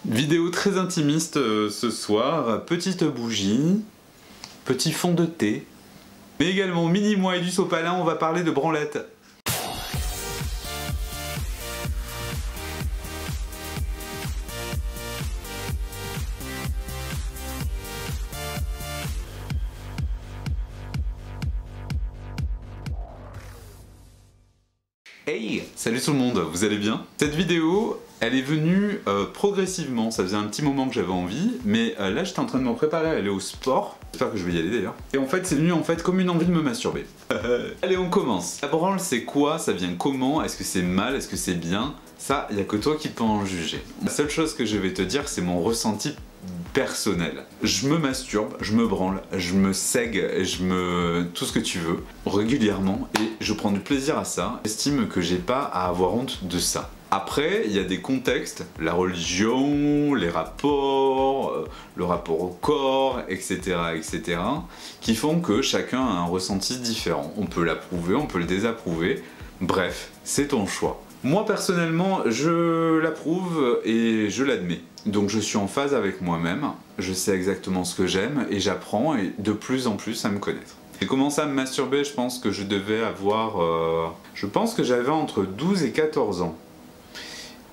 Vidéo très intimiste ce soir, petite bougie, petit fond de thé, mais également mini-moi et du sopalin, on va parler de branlette. Hey, salut tout le monde, vous allez bien? Cette vidéo, elle est venue progressivement, ça faisait un petit moment que j'avais envie, mais là j'étais en train de me préparer à aller au sport, j'espère que je vais y aller d'ailleurs. Et en fait c'est venu comme une envie de me masturber. Allez, on commence. La branle c'est quoi? Ça vient comment? Est-ce que c'est mal? Est-ce que c'est bien? Ça, il n'y a que toi qui peux en juger. La seule chose que je vais te dire, c'est mon ressenti personnel. Je me masturbe, je me branle, je me sègue, tout ce que tu veux, régulièrement, et je prends du plaisir à ça. J'estime que j'ai pas à avoir honte de ça. Après, il y a des contextes, la religion, les rapports, le rapport au corps, etc., etc., qui font que chacun a un ressenti différent. On peut l'approuver, on peut le désapprouver, bref, c'est ton choix. Moi personnellement, je l'approuve et je l'admets. Donc je suis en phase avec moi-même, je sais exactement ce que j'aime et j'apprends et de plus en plus à me connaître. J'ai commencé à me masturber, je pense que je devais avoir... je pense que j'avais entre 12 et 14 ans.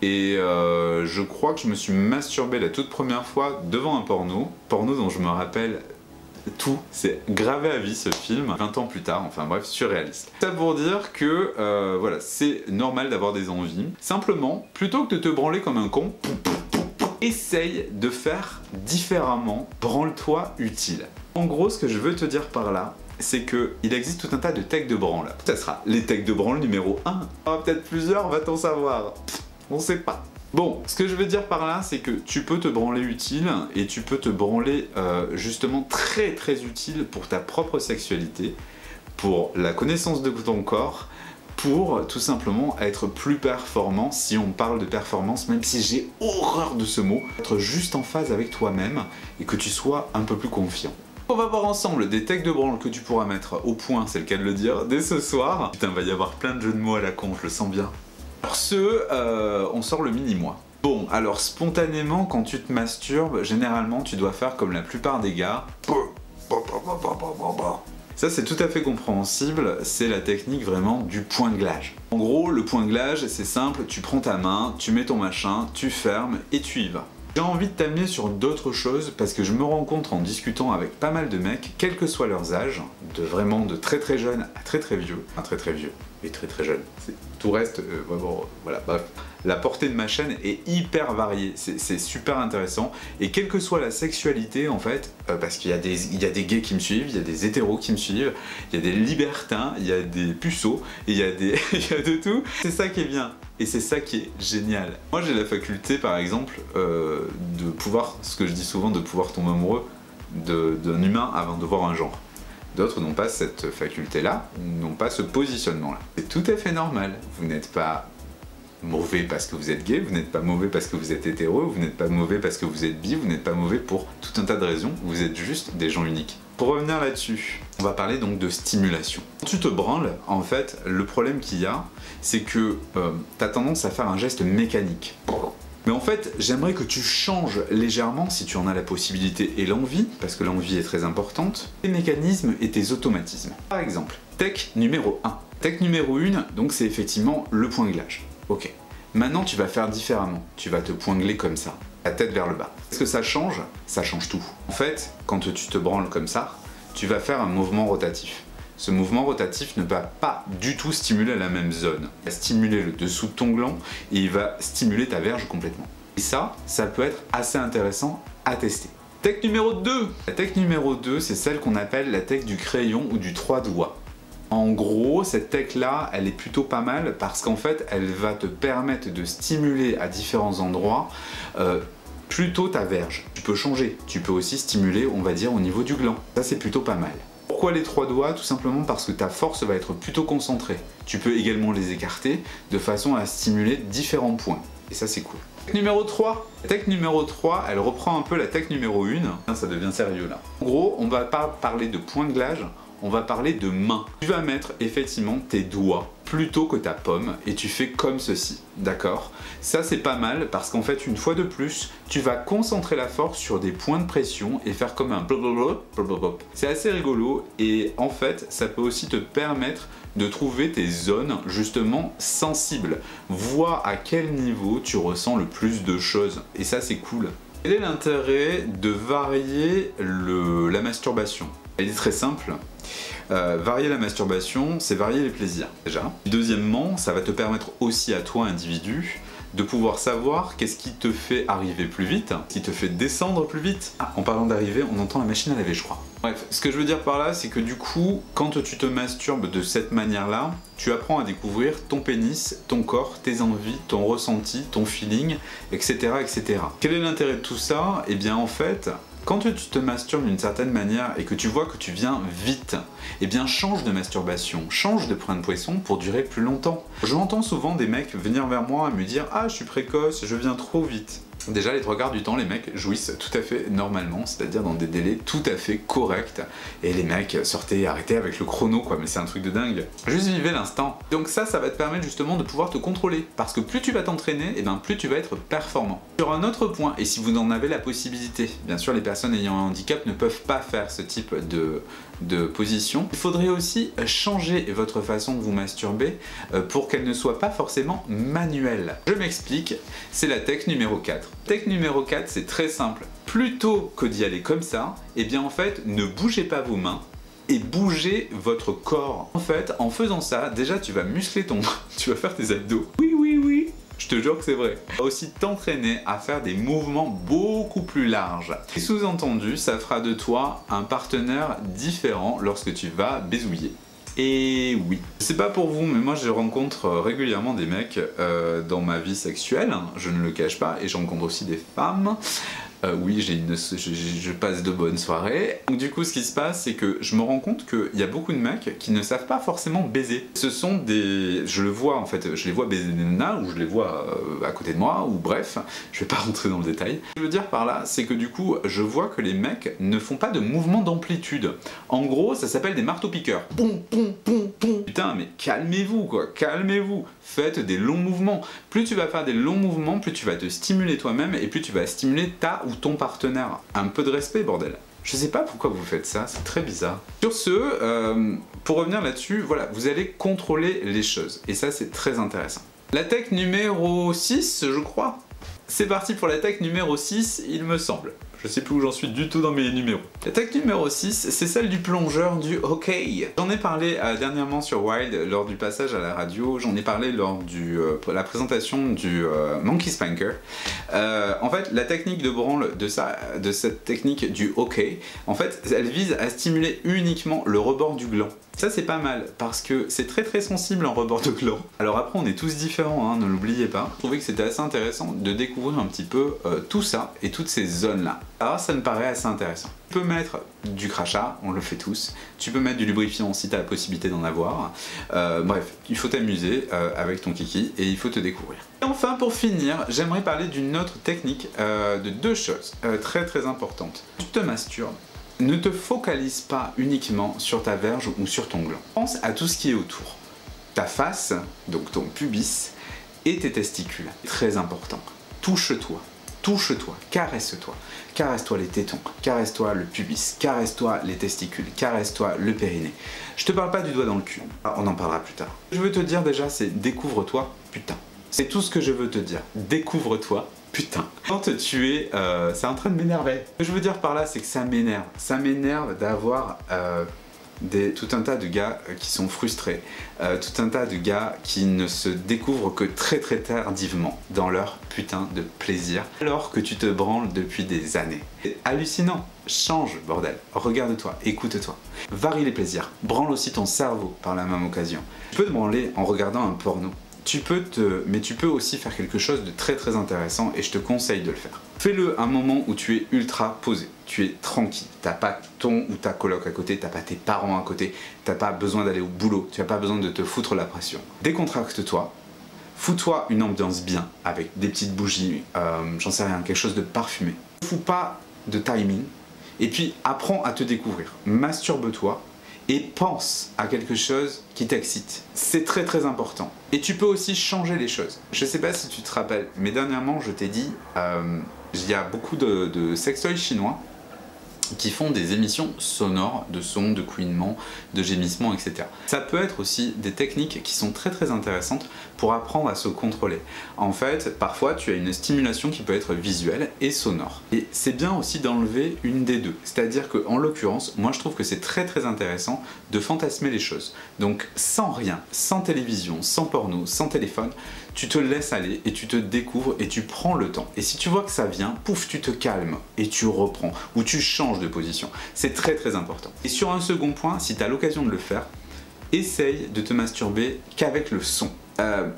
Et je crois que je me suis masturbé la toute première fois devant un porno dont je me rappelle tout, c'est gravé à vie ce film, 20 ans plus tard, enfin bref, surréaliste. Ça pour dire que, voilà, c'est normal d'avoir des envies. Simplement, plutôt que de te branler comme un con, essaye de faire différemment, branle-toi utile. En gros, ce que je veux te dire par là, c'est qu'il existe tout un tas de techs de branle. Ça sera les techs de branle numéro 1. Il y en aura peut-être plusieurs, va-t-on savoir? On sait pas. Bon, ce que je veux dire par là, c'est que tu peux te branler utile et tu peux te branler justement très très utile pour ta propre sexualité, pour la connaissance de ton corps, pour tout simplement être plus performant, si on parle de performance, même si j'ai horreur de ce mot, être juste en phase avec toi-même et que tu sois un peu plus confiant. On va voir ensemble des techs de branle que tu pourras mettre au point, c'est le cas de le dire, dès ce soir. Putain, va y avoir plein de jeux de mots à la con, je le sens bien. Pour ce, on sort le mini-moi. Bon, alors spontanément, quand tu te masturbes, généralement tu dois faire comme la plupart des gars. Ça c'est tout à fait compréhensible, c'est la technique vraiment du poinglage. En gros, le poinglage, c'est simple, tu prends ta main, tu mets ton machin, tu fermes et tu y vas. J'ai envie de t'amener sur d'autres choses parce que je me rends compte en discutant avec pas mal de mecs, quel que soit leurs âges, de très très jeunes à très très vieux, enfin très très vieux et très très jeunes, tout reste, voilà, bref. La portée de ma chaîne est hyper variée, c'est super intéressant, et quelle que soit la sexualité en fait, parce qu'il y a des gays qui me suivent, il y a des hétéros qui me suivent, il y a des libertins, il y a des puceaux, et il y a de tout, c'est ça qui est bien. Et c'est ça qui est génial. Moi j'ai la faculté par exemple de pouvoir, ce que je dis souvent, de pouvoir tomber amoureux d'un humain avant de voir un genre. D'autres n'ont pas cette faculté-là, n'ont pas ce positionnement-là. C'est tout à fait normal. Vous n'êtes pas mauvais parce que vous êtes gay, vous n'êtes pas mauvais parce que vous êtes hétéro, vous n'êtes pas mauvais parce que vous êtes bi, vous n'êtes pas mauvais pour tout un tas de raisons, vous êtes juste des gens uniques. Pour revenir là-dessus, on va parler donc de stimulation. Quand tu te branles, en fait, le problème qu'il y a, c'est que tu as tendance à faire un geste mécanique. Mais en fait, j'aimerais que tu changes légèrement, si tu en as la possibilité et l'envie, parce que l'envie est très importante, tes mécanismes et tes automatismes. Par exemple, tech numéro 1. Tech numéro 1, donc c'est effectivement le poinglage. Ok. Maintenant, tu vas faire différemment. Tu vas te poingler comme ça, la tête vers le bas. Est-ce que ça change? Ça change tout. En fait, quand tu te branles comme ça, tu vas faire un mouvement rotatif. Ce mouvement rotatif ne va pas du tout stimuler la même zone. Il va stimuler le dessous de ton gland et il va stimuler ta verge complètement. Et ça peut être assez intéressant à tester. Tech numéro 2. La tech numéro 2, c'est celle qu'on appelle la tech du crayon ou du 3 doigts. En gros, cette tech-là, elle est plutôt pas mal parce qu'en fait, elle va te permettre de stimuler à différents endroits plutôt ta verge. Tu peux changer, tu peux aussi stimuler, on va dire, au niveau du gland. Ça, c'est plutôt pas mal. Pourquoi les 3 doigts? Tout simplement parce que ta force va être plutôt concentrée. Tu peux également les écarter de façon à stimuler différents points. Et ça, c'est cool. Tech numéro 3. La tech numéro 3, elle reprend un peu la tech numéro 1. Ça devient sérieux là. En gros, on va pas parler de poinglage, on va parler de main. Tu vas mettre effectivement tes doigts plutôt que ta paume et tu fais comme ceci, d'accord? Ça c'est pas mal parce qu'en fait une fois de plus, tu vas concentrer la force sur des points de pression et faire comme un blablabla. C'est assez rigolo et en fait ça peut aussi te permettre de trouver tes zones justement sensibles. Vois à quel niveau tu ressens le plus de choses et ça c'est cool. Quel est l'intérêt de varier la masturbation? Elle est très simple. Varier la masturbation, c'est varier les plaisirs, déjà. Deuxièmement, ça va te permettre aussi à toi, individu, de pouvoir savoir qu'est-ce qui te fait arriver plus vite, ce qui te fait descendre plus vite. Ah, en parlant d'arriver, on entend la machine à laver, je crois. Bref, ce que je veux dire par là, c'est que du coup, quand tu te masturbes de cette manière-là, tu apprends à découvrir ton pénis, ton corps, tes envies, ton ressenti, ton feeling, etc. etc. Quel est l'intérêt de tout ça? Eh bien, en fait, quand tu te masturbes d'une certaine manière et que tu vois que tu viens vite, eh bien change de masturbation, change de point de poisson pour durer plus longtemps. J'entends souvent des mecs venir vers moi et me dire « Ah, je suis précoce, je viens trop vite ». Déjà, les 3 quarts du temps, les mecs jouissent tout à fait normalement, c'est-à-dire dans des délais tout à fait corrects. Et les mecs sortaient et arrêtaient avec le chrono, quoi, mais c'est un truc de dingue. Juste vivez l'instant. Donc ça va te permettre justement de pouvoir te contrôler. Parce que plus tu vas t'entraîner, et bien plus tu vas être performant. Sur un autre point, et si vous en avez la possibilité, bien sûr les personnes ayant un handicap ne peuvent pas faire ce type de position. Il faudrait aussi changer votre façon de vous masturber pour qu'elle ne soit pas forcément manuelle. Je m'explique, c'est la tech numéro 4. Tech numéro 4, c'est très simple. Plutôt que d'y aller comme ça, eh bien en fait, ne bougez pas vos mains et bougez votre corps. En fait, en faisant ça, déjà tu vas muscler ton... tu vas faire tes abdos. Oui, oui, oui. Je te jure que c'est vrai. Tu vas aussi t'entraîner à faire des mouvements beaucoup plus larges. Et sous-entendu, ça fera de toi un partenaire différent lorsque tu vas baisouiller. Et oui. C'est pas pour vous, mais moi je rencontre régulièrement des mecs dans ma vie sexuelle, je ne le cache pas, et je rencontre aussi des femmes. Oui, je passe de bonnes soirées. Donc du coup, ce qui se passe, c'est que je me rends compte qu'il y a beaucoup de mecs qui ne savent pas forcément baiser. Ce sont des... Je le vois en fait, je les vois baiser des nanas, ou je les vois à côté de moi, ou bref, je vais pas rentrer dans le détail. Ce que je veux dire par là, c'est que du coup, je vois que les mecs ne font pas de mouvements d'amplitude. En gros, ça s'appelle des marteaux-piqueurs. Poum, poum, poum, poum. Putain, mais calmez-vous quoi, calmez-vous. Faites des longs mouvements. Plus tu vas faire des longs mouvements, plus tu vas te stimuler toi-même et plus tu vas stimuler ta ou ton partenaire. Un peu de respect, bordel. Je sais pas pourquoi vous faites ça, c'est très bizarre. Sur ce, pour revenir là-dessus, voilà, vous allez contrôler les choses. Et ça, c'est très intéressant. La tech numéro 6, je crois. C'est parti pour la tech numéro 6, il me semble. Je sais plus où j'en suis du tout dans mes numéros. La tech numéro 6, c'est celle du plongeur du hockey. J'en ai parlé dernièrement sur Wild lors du passage à la radio, j'en ai parlé lors de la présentation du Monkey Spanker. En fait, la technique de branle de cette technique du hockey, en fait, elle vise à stimuler uniquement le rebord du gland. Ça c'est pas mal parce que c'est très sensible en rebord de gland. Alors après on est tous différents, hein, ne l'oubliez pas. Je trouvais que c'était assez intéressant de découvrir un petit peu tout ça et toutes ces zones là. Alors ça me paraît assez intéressant. Tu peux mettre du crachat, on le fait tous. Tu peux mettre du lubrifiant si tu as la possibilité d'en avoir. Bref, il faut t'amuser avec ton kiki et il faut te découvrir. Et enfin pour finir, j'aimerais parler d'une autre technique de 2 choses très importantes. Tu te masturbes. Ne te focalise pas uniquement sur ta verge ou sur ton gland. Pense à tout ce qui est autour. Ta face, donc ton pubis, et tes testicules. Très important. Touche-toi. Touche-toi, caresse-toi. Caresse-toi les tétons, caresse-toi le pubis, caresse-toi les testicules, caresse-toi le périnée. Je te parle pas du doigt dans le cul, on en parlera plus tard. Ce que je veux te dire déjà, c'est découvre-toi, putain. C'est tout ce que je veux te dire. Découvre-toi, putain. Quand tu es... c'est en train de m'énerver. Ce que je veux dire par là, c'est que ça m'énerve. Ça m'énerve d'avoir... tout un tas de gars qui sont frustrés, tout un tas de gars qui ne se découvrent que très tardivement dans leur putain de plaisir, alors que tu te branles depuis des années. C'est hallucinant. Change, bordel. Regarde-toi, écoute-toi. Varie les plaisirs. Branle aussi ton cerveau par la même occasion. Tu peux te branler en regardant un porno. Mais tu peux aussi faire quelque chose de très intéressant et je te conseille de le faire. Fais-le à un moment où tu es ultra posé, tu es tranquille, t'as pas ton ou ta coloc à côté, t'as pas tes parents à côté, t'as pas besoin d'aller au boulot, tu n'as pas besoin de te foutre la pression. Décontracte-toi, fous-toi une ambiance bien avec des petites bougies, j'en sais rien, quelque chose de parfumé. Ne fous pas de timing et puis apprends à te découvrir, masturbe-toi et pense à quelque chose qui t'excite. C'est très très important. Et tu peux aussi changer les choses. Je sais pas si tu te rappelles, mais dernièrement je t'ai dit, il y a beaucoup de sextoys chinois qui font des émissions sonores, de sons, de couinements, de gémissements, etc. Ça peut être aussi des techniques qui sont très très intéressantes pour apprendre à se contrôler. En fait, parfois tu as une stimulation qui peut être visuelle et sonore. Et c'est bien aussi d'enlever une des deux. C'est-à-dire que, en l'occurrence, moi je trouve que c'est très très intéressant de fantasmer les choses. Donc sans rien, sans télévision, sans porno, sans téléphone, tu te laisses aller et tu te découvres et tu prends le temps. Et si tu vois que ça vient, pouf, tu te calmes et tu reprends ou tu changes de position. C'est très très important. Et sur un second point, si tu as l'occasion de le faire, essaye de te masturber qu'avec le son.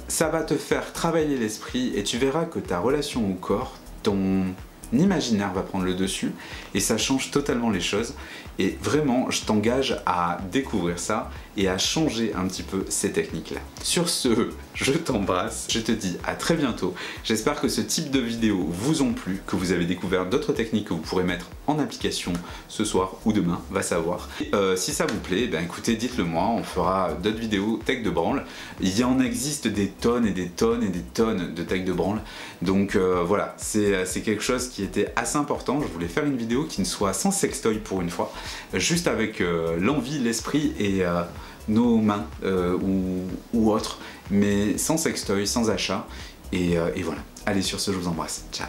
Ça va te faire travailler l'esprit et tu verras que ta relation au corps, ton imaginaire va prendre le dessus et ça change totalement les choses. Et vraiment, je t'engage à découvrir ça et à changer un petit peu ces techniques-là. Sur ce, je t'embrasse, je te dis à très bientôt. J'espère que ce type de vidéo vous ont plu, que vous avez découvert d'autres techniques que vous pourrez mettre en application ce soir ou demain, va savoir. Et, si ça vous plaît, ben écoutez, dites-le moi, on fera d'autres vidéos tech de branle. Il y en existe des tonnes et des tonnes et des tonnes de tech de branle. Donc voilà, c'est quelque chose qui était assez important. Je voulais faire une vidéo qui ne soit sans sextoy pour une fois, juste avec l'envie, l'esprit et nos mains ou autres, mais sans sextoy, sans achat. Et voilà. Allez, sur ce, je vous embrasse. Ciao.